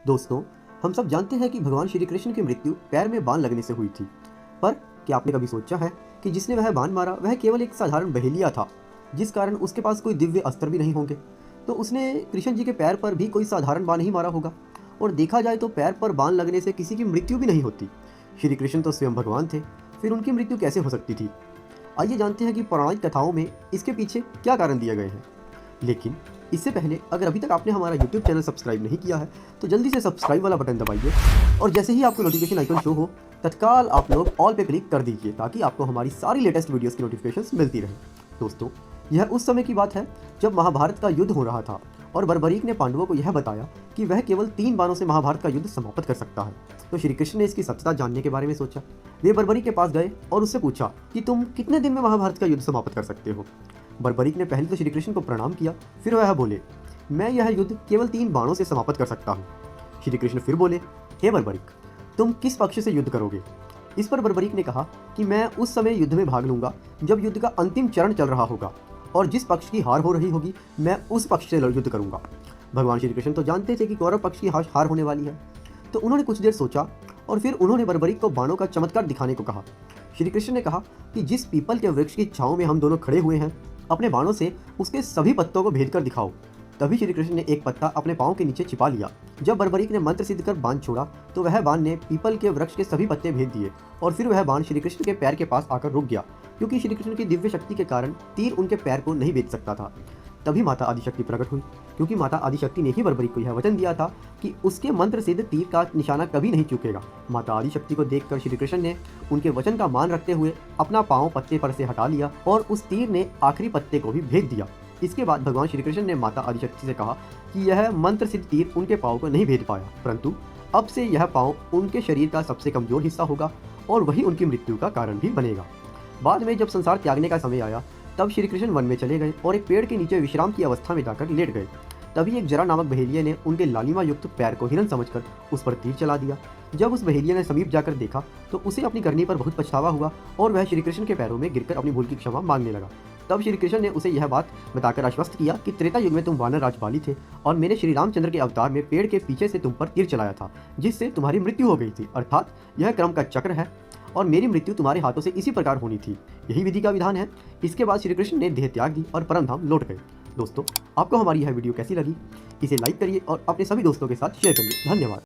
दोस्तों, हम सब जानते हैं कि भगवान श्री कृष्ण की मृत्यु पैर में बाण लगने से हुई थी। पर क्या आपने कभी सोचा है कि जिसने वह बाण मारा वह केवल एक साधारण बहेलिया था, जिस कारण उसके पास कोई दिव्य अस्त्र भी नहीं होंगे। तो उसने कृष्ण जी के पैर पर भी कोई साधारण बाण ही मारा होगा। और देखा जाए तो पैर पर बाण लगने से किसी की मृत्यु भी नहीं होती। श्री कृष्ण तो स्वयं भगवान थे, फिर उनकी मृत्यु कैसे हो सकती थी? आइए जानते हैं कि पौराणिक कथाओं में इसके पीछे क्या कारण दिए गए हैं। लेकिन इससे पहले अगर अभी तक आपने हमारा YouTube चैनल सब्सक्राइब नहीं किया है तो जल्दी से सब्सक्राइब वाला बटन दबाइए और जैसे ही आपको नोटिफिकेशन आइकन शो हो तत्काल आप लोग ऑल पे क्लिक कर दीजिए ताकि आपको हमारी सारी लेटेस्ट वीडियोस की नोटिफिकेशंस मिलती रहे। दोस्तों, यह उस समय की बात है जब महाभारत का युद्ध हो रहा था और बर्बरीक ने पांडवों को यह बताया कि वह केवल 3 बाणों से महाभारत का युद्ध समाप्त कर सकता है। तो श्री कृष्ण ने इसकी सत्यता जानने के बारे में सोचा। वे बर्बरीक के पास गए और उससे पूछा कि तुम कितने दिन में महाभारत का युद्ध समाप्त कर सकते हो। बर्बरीक ने पहले तो श्री कृष्ण को प्रणाम किया, फिर वह बोले, मैं यह युद्ध केवल 3 बाणों से समाप्त कर सकता हूँ। श्री कृष्ण फिर बोले, हे बर्बरीक, तुम किस पक्ष से युद्ध करोगे? इस पर बर्बरीक ने कहा कि मैं उस समय युद्ध में भाग लूंगा जब युद्ध का अंतिम चरण चल रहा होगा और जिस पक्ष की हार हो रही होगी मैं उस पक्ष से युद्ध करूंगा। भगवान श्री कृष्ण तो जानते थे कि कौरव पक्ष की हार होने वाली है, तो उन्होंने कुछ देर सोचा और फिर उन्होंने बर्बरीक को बाणों का चमत्कार दिखाने को कहा। श्री कृष्ण ने कहा कि जिस पीपल के वृक्ष की छांव में हम दोनों खड़े हुए हैं, अपने बाणों से उसके सभी पत्तों को भेद कर दिखाओ। तभी श्री कृष्ण ने एक पत्ता अपने पाँव के नीचे छिपा लिया। जब बर्बरीक ने मंत्र सिद्ध कर बाण छोड़ा तो वह बाण ने पीपल के वृक्ष के सभी पत्ते भेद दिए और फिर वह बाण श्री कृष्ण के पैर के पास आकर रुक गया, क्योंकि श्री कृष्ण की दिव्य शक्ति के कारण तीर उनके पैर को नहीं भेद सकता था। तभी माता आदिशक्ति प्रकट हुई, क्योंकि माता आदिशक्ति ने ही बर्बरीक को यह वचन दिया था कि उसके मंत्र सिद्ध तीर का निशाना कभी नहीं चूकेगा। माता आदिशक्ति को देखकर श्री कृष्ण ने उनके वचन का मान रखते हुए अपना पाँव पत्ते पर से हटा लिया और उस तीर ने आखिरी पत्ते को भी भेद दिया। इसके बाद भगवान श्री कृष्ण ने माता आदिशक्ति से कहा कि यह मंत्र सिद्ध तीर उनके पाँव को नहीं भेद पाया, परंतु अब से यह पाँव उनके शरीर का सबसे कमजोर हिस्सा होगा और वही उनकी मृत्यु का कारण भी बनेगा। बाद में जब संसार त्यागने का समय आया तब श्री कृष्ण वन में चले गए और एक पेड़ के नीचे विश्राम की अवस्था में जाकर लेट गए। तभी एक जरा नामक बहेलिये ने उनके लालिमा युक्त पैर को हिरन समझकर उस पर तीर चला दिया। जब उस बहेलिये ने समीप जाकर देखा तो उसे अपनी करनी पर बहुत पछतावा हुआ और वह श्री कृष्ण के पैरों में गिरकर अपनी भूल की क्षमा मांगने लगा। तब श्री कृष्ण ने उसे यह बात बताकर आश्वस्त किया कि त्रेता युग में तुम वानर राजपाली थे और मैंने श्री रामचंद्र के अवतार में पेड़ के पीछे से तुम पर तीर चलाया था, जिससे तुम्हारी मृत्यु हो गई थी। अर्थात यह क्रम का चक्र है और मेरी मृत्यु तुम्हारे हाथों से इसी प्रकार होनी थी। यही विधि का विधान है। इसके बाद श्री कृष्ण ने देह त्याग दी और परम धाम लौट गए। दोस्तों, आपको हमारी यह वीडियो कैसी लगी? इसे लाइक करिए और अपने सभी दोस्तों के साथ शेयर करिए। धन्यवाद।